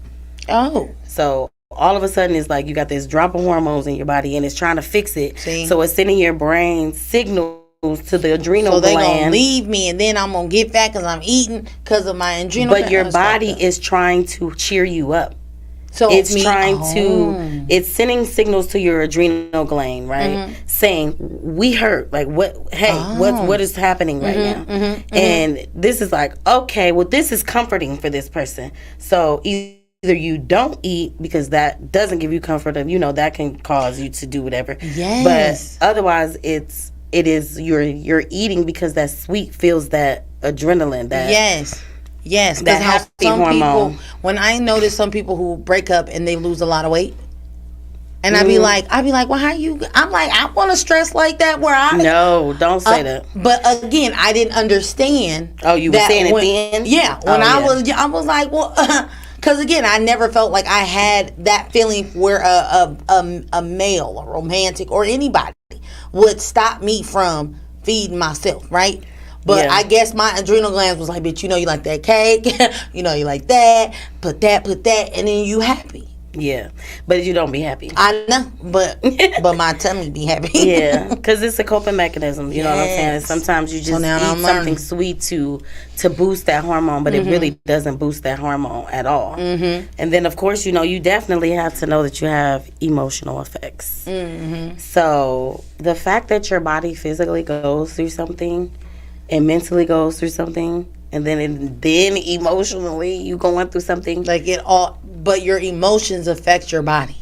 So all of a sudden it's like you got this drop of hormones in your body and it's trying to fix it. So it's sending your brain signals to the adrenal gland. So they gonna leave me and then I'm gonna get fat because I'm eating because of my adrenal gland. But your body is trying to cheer you up. So it's trying to, it's sending signals to your adrenal gland, right? Saying, we hurt. Like, what is happening right now? And this is like, okay, well, this is comforting for this person. So either you don't eat because that doesn't give you comfort, and that can cause you to do whatever. But otherwise, it is you're eating because that sweet feels that adrenaline. Yes, that happy hormone. When I notice some people who break up and they lose a lot of weight, and I be like, well, how you? I'm like, I want to stress like that where I. No, don't say that. But again, I didn't understand. Oh, you were saying it then? Yeah, when I was like, well, because again, I never felt like I had that feeling where a male, a romantic, or anybody would stop me from feeding myself, right? But I guess my adrenal glands was like, bitch, you like that cake, you like that, put that, and then you happy. Yeah, but you don't be happy. I know, but my tummy be happy. Yeah, because it's a coping mechanism. You know what I'm saying? Sometimes you just eat something sweet to boost that hormone, but it really doesn't boost that hormone at all. And then, of course, you definitely have to know that you have emotional effects. So the fact that your body physically goes through something and mentally goes through something, and then emotionally you going through something, like it all, but your emotions affect your body.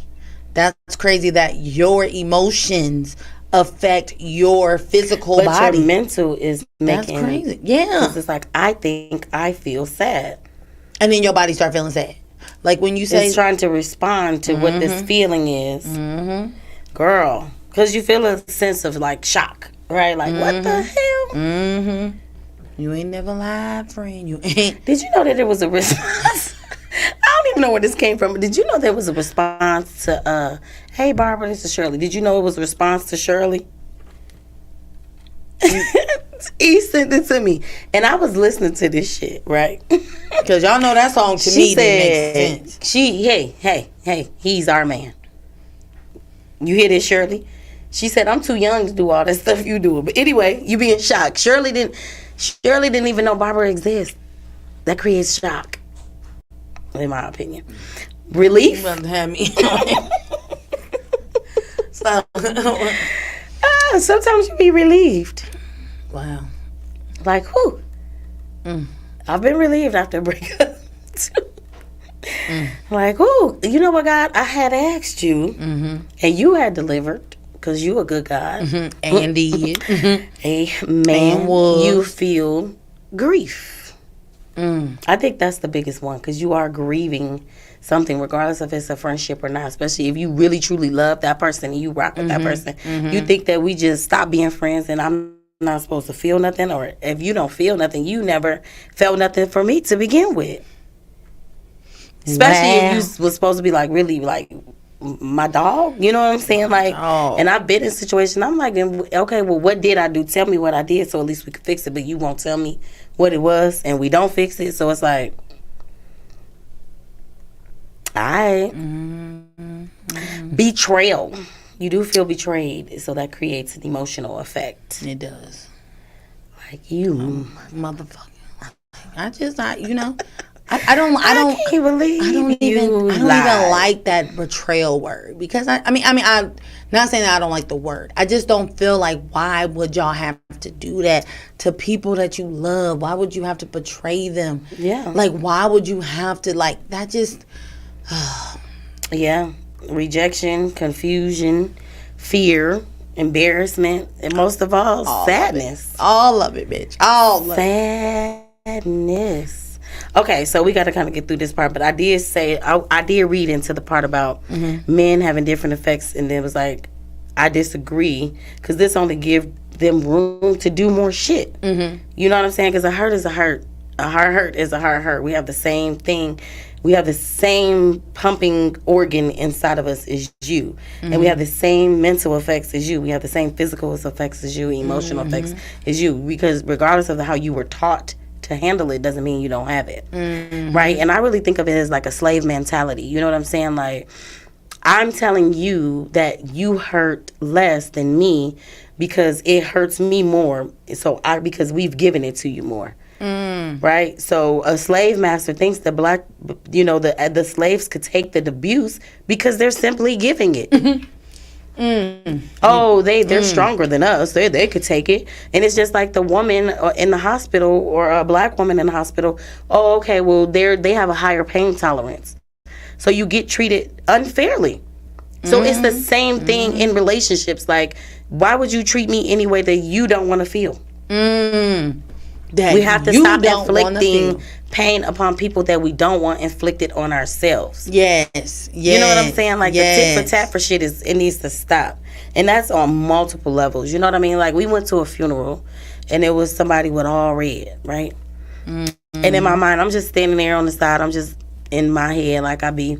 That's crazy that your emotions affect your physical body. But your mental is making. That's crazy. Yeah, it's like, I think I feel sad, and then your body start feeling sad. Like when you say it's trying to respond to what this feeling is, girl, because you feel a sense of like shock, right? Like what the hell? You ain't never lied, friend. You ain't. Did you know that there was a response? I don't even know where this came from, but did you know there was a response to, hey, Barbara, this is Shirley. Did you know it was a response to Shirley? He sent it to me. And I was listening to this shit, right? Because y'all know that song to me didn't make sense. Hey, he's our man. You hear this, Shirley? She said, I'm too young to do all that stuff you do. But anyway, you being shocked. Shirley didn't even know Barbara exists. That creates shock, in my opinion. Relief. You want to have me. So, sometimes you be relieved. Wow. Like, whew. I've been relieved after a breakup. Like, ooh, you know what, God? I had asked you, and you had delivered. Because you a good God. And did. Amen. You feel grief. I think that's the biggest one. Because you are grieving something, regardless if it's a friendship or not, especially if you really truly love that person and you rock with that person. You think that we just stop being friends and I'm not supposed to feel nothing, or if you don't feel nothing, you never felt nothing for me to begin with. Especially if you was supposed to be like really like my dog, you know what I'm saying? Like, and I've been in situations, I'm like, okay, well, what did I do? Tell me what I did so at least we can fix it, but you won't tell me what it was and we don't fix it. So it's like, betrayal. You do feel betrayed, so that creates an emotional effect. It does. Like you, motherfucker. I don't even like that betrayal word, because I mean I'm not saying that I don't like the word. I just don't feel like, why would y'all have to do that to people that you love? Why would you have to betray them? Yeah. Like, why would you have to, like, that just yeah. Rejection, confusion, fear, embarrassment, and most of all, sadness. All of it, bitch. All of it. Sadness. Okay, so we got to kind of get through this part, but I did say, I did read into the part about men having different effects, and then it was like, I disagree, because this only give them room to do more shit. You know what I'm saying? Because a hurt is a hurt. A heart hurt is a heart hurt. We have the same thing. We have the same pumping organ inside of us as you. And we have the same mental effects as you. We have the same physical effects as you, emotional effects as you. Because regardless of how you were taught to handle it, doesn't mean you don't have it. Right? And I really think of it as like a slave mentality. You know what I'm saying? Like, I'm telling you that you hurt less than me because it hurts me more. Because we've given it to you more. Right? So a slave master thinks that the slaves could take the abuse because they're simply giving it. Oh, they're stronger than us. They could take it. And it's just like the woman in the hospital, or a black woman in the hospital. Oh, okay, well, they have a higher pain tolerance. So you get treated unfairly. So it's the same thing in relationships. Like, why would you treat me any way that you don't want to feel? We have to stop inflicting pain upon people that we don't want inflicted on ourselves. Yes. You know what I'm saying? Like, the tit for tat for shit it needs to stop. And that's on multiple levels. You know what I mean? Like, we went to a funeral and it was somebody with all red, right? And in my mind, I'm just standing there on the side. I'm just in my head like I be.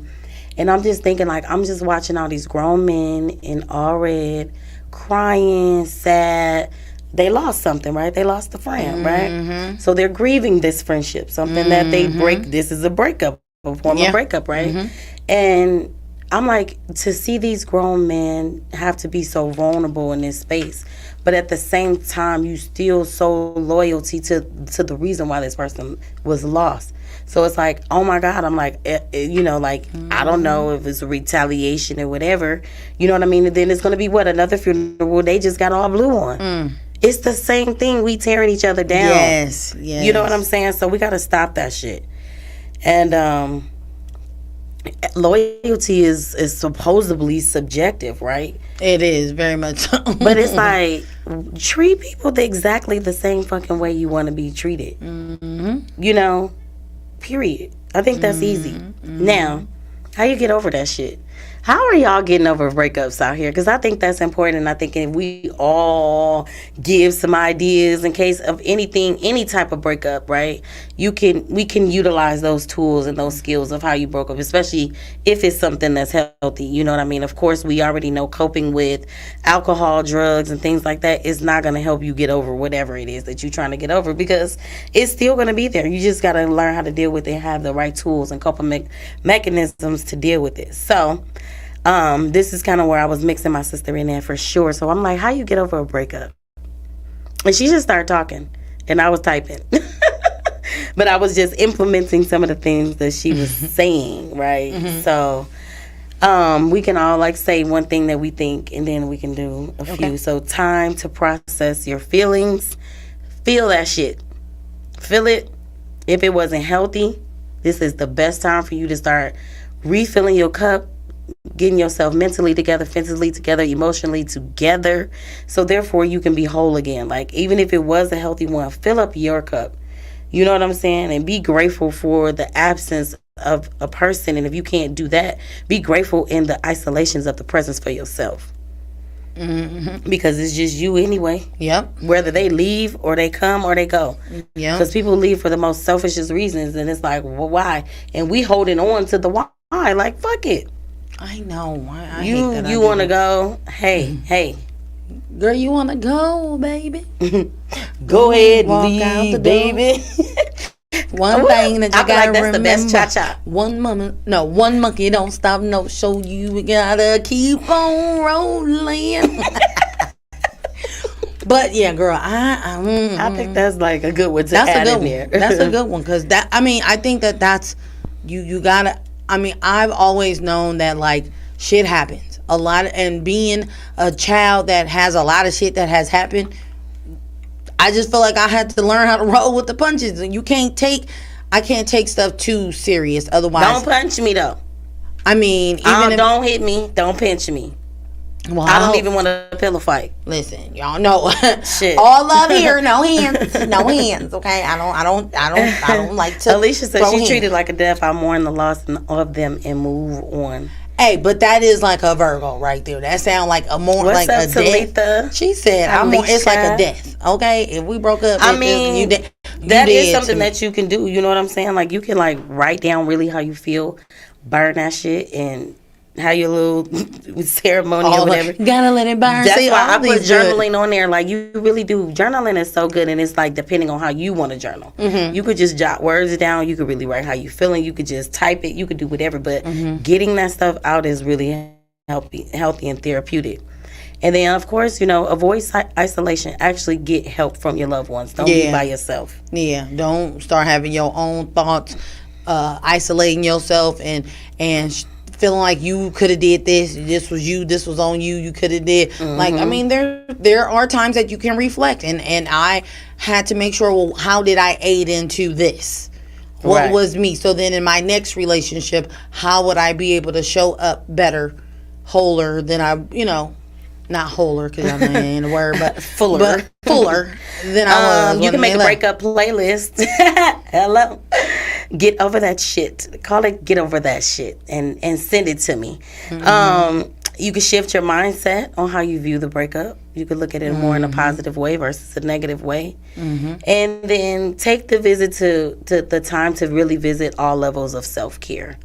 And I'm just thinking, like, I'm just watching all these grown men in all red, crying, sad. They lost something, right? They lost a friend, right? So they're grieving this friendship, something that they break. This is a breakup, a form of breakup, right? And I'm like, to see these grown men have to be so vulnerable in this space, but at the same time, you still so loyalty to the reason why this person was lost. So it's like, oh my God, I'm like, I don't know if it's a retaliation or whatever. You know what I mean? And then it's going to be another funeral they just got all blue on. It's the same thing. We tearing each other down. Yes. You know what I'm saying? So we got to stop that shit. And loyalty is supposedly subjective, right? It is, very much so. But it's like, treat people exactly the same fucking way you want to be treated. You know? Period. I think that's easy. Now, how you get over that shit? How are y'all getting over breakups out here? Because I think that's important. And I think if we all give some ideas in case of anything, any type of breakup, right? We can utilize those tools and those skills of how you broke up, especially if it's something that's healthy. You know what I mean? Of course, we already know coping with alcohol, drugs, and things like that is not going to help you get over whatever it is that you're trying to get over, because it's still going to be there. You just got to learn how to deal with it, have the right tools and coping mechanisms to deal with it. So, this is kind of where I was mixing my sister in there for sure. So I'm like, how you get over a breakup? And she just started talking, and I was typing. But I was just implementing some of the things that she was saying, right? So we can all like say one thing that we think, and then we can do a few. So time to process your feelings. Feel that shit. Feel it. If it wasn't healthy, this is the best time for you to start refilling your cup, getting yourself mentally together, physically together, emotionally together, so therefore you can be whole again. Like, even if it was a healthy one, fill up your cup. You know what I'm saying? And be grateful for the absence of a person, and if you can't do that, be grateful in the isolations of the presence for yourself. Because it's just you anyway. Yep. Whether they leave or they come or they go. Yeah. Because people leave for the most selfishest reasons, and it's like, well, why? And we holding on to the why. Like, fuck it. I know. I You hate that you want to go? Hey. Girl, you want to go, baby? Go ahead, walk leave, out the door. baby. One thing that you I feel gotta like that's remember. the best cha-cha. One monkey don't stop no show. You gotta keep on rolling. But yeah, girl, I think that's like a good one to that's add a good in there. one. That's a good one because that. I mean, I think that's you gotta. I mean, I've always known that like shit happens a lot, and being a child that has a lot of shit that has happened. I just feel like I had to learn how to roll with the punches. And I can't take stuff too serious. Otherwise, Don't punch me though. I mean, even if, don't hit me. Don't pinch me. well, I don't even want a pillow fight. listen. Y'all know, Shit. all love here, no hands, no hands. Okay, I don't like to. Alicia said throw she hands. treated like a death. I mourn the loss of them and move on. Hey, but that is like a Virgo right there. That sound like a more What's like up, a death. Talitha? She said, it's like a Alicia. death. Okay, if we broke up, I it's mean, just, you that dead is something to me. that you can do. You know what I'm saying? Like, you can, like, write down really how you feel, burn that shit, and have your little ceremony or whatever. Gotta let it burn. That's See, why I all put these good. journaling on there. Like, you really do. Journaling is so good, and it's, like, depending on how you want to journal. Mm-hmm. You could just jot words down. You could really write how you feeling. You could just type it. You could do whatever. But Mm-hmm. getting that stuff out is really healthy and therapeutic. And then, of course, avoid isolation. Actually get help from your loved ones. Don't be by yourself. Yeah, don't start having your own thoughts, isolating yourself, and feeling like you could have did this. This was you. This was on you. You could have did. Like, I mean, there are times that you can reflect, and I had to make sure. Well, how did I aid into this? What Right. was me? So then, in my next relationship, how would I be able to show up better, wholer than I, not wholer because I mean ain't a word, but fuller than I was. You can make a left. breakup playlist. Hello. Get over that shit. Call it get over that shit and send it to me. You can shift your mindset on how you view the breakup. You could look at it more in a positive way versus a negative way. And then take the visit to the time to really visit all levels of self-care.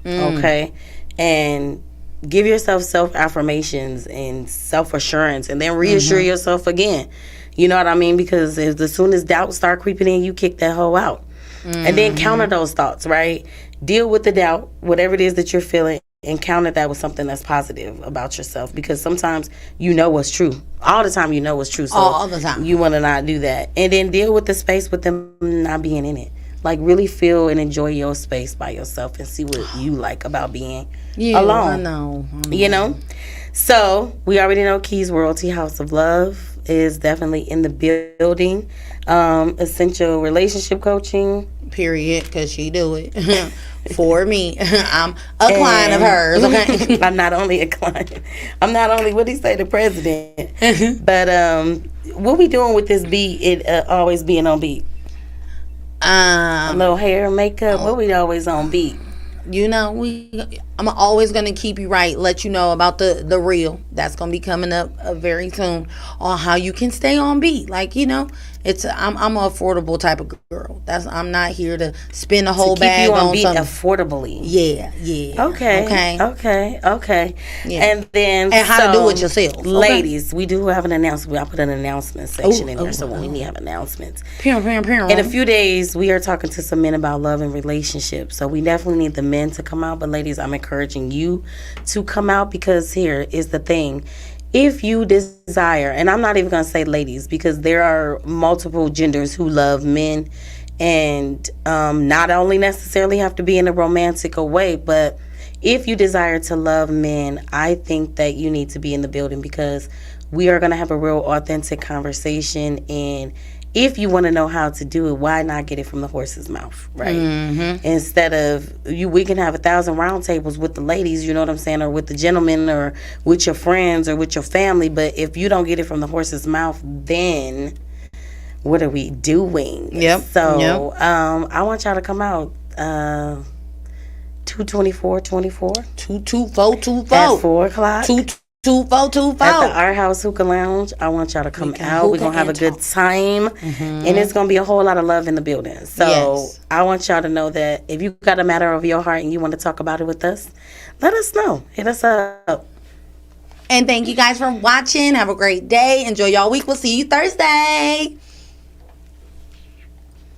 Okay? And give yourself self-affirmations and self-assurance, and then reassure yourself again. You know what I mean? Because as soon as doubts start creeping in, you kick that hoe out. And then counter those thoughts, right? Deal with the doubt, whatever it is that you're feeling, and counter that with something that's positive about yourself. Because sometimes you know what's true. All the time you know what's true. So All the time. you want to not do that. And then deal with the space with them not being in it. Like, really feel and enjoy your space by yourself and see what you like about being alone. I know. You know? So, we already know Key's Royalty House of Love is definitely in the building. Essential relationship coaching. Period, because she do it for me. I'm a client of hers, okay? I'm not only a client. I'm not only, what did he say, the president. But what we doing with this beat, it always being on beat? A little hair, makeup, what we always on beat? I'm always gonna keep you right, let you know about the reel that's gonna be coming up very soon on how you can stay on beat. Like, it's I'm an affordable type of girl. I'm not here to spend a whole Keep bag you on on beat something. affordably. Yeah. Okay. Yeah. And then And how to do it yourself. Okay. Ladies, we do have an announcement. I put an announcement section in there, so when we need to have announcements. In a few days, we are talking to some men about love and relationships. So we definitely need the men to come out. But ladies, I'm encouraging you to come out, because here is the thing. If you desire, and I'm not even going to say ladies, because there are multiple genders who love men, and not only necessarily have to be in a romantic way, but if you desire to love men, I think that you need to be in the building, because we are going to have a real authentic conversation. And if you want to know how to do it, why not get it from the horse's mouth, right? Instead of we can have 1,000 round tables with the ladies, you know what I'm saying, or with the gentlemen, or with your friends, or with your family. But if you don't get it from the horse's mouth, then what are we doing? Yep. So I want y'all to come out. 22424. 22424. At 4 o'clock. 22424. At the Art House Hookah Lounge. I want y'all to come out. We're going to have a good time. And it's going to be a whole lot of love in the building. So I want y'all to know that if you got a matter of your heart and you want to talk about it with us, let us know. Hit us up. And thank you guys for watching. Have a great day. Enjoy y'all week. We'll see you Thursday.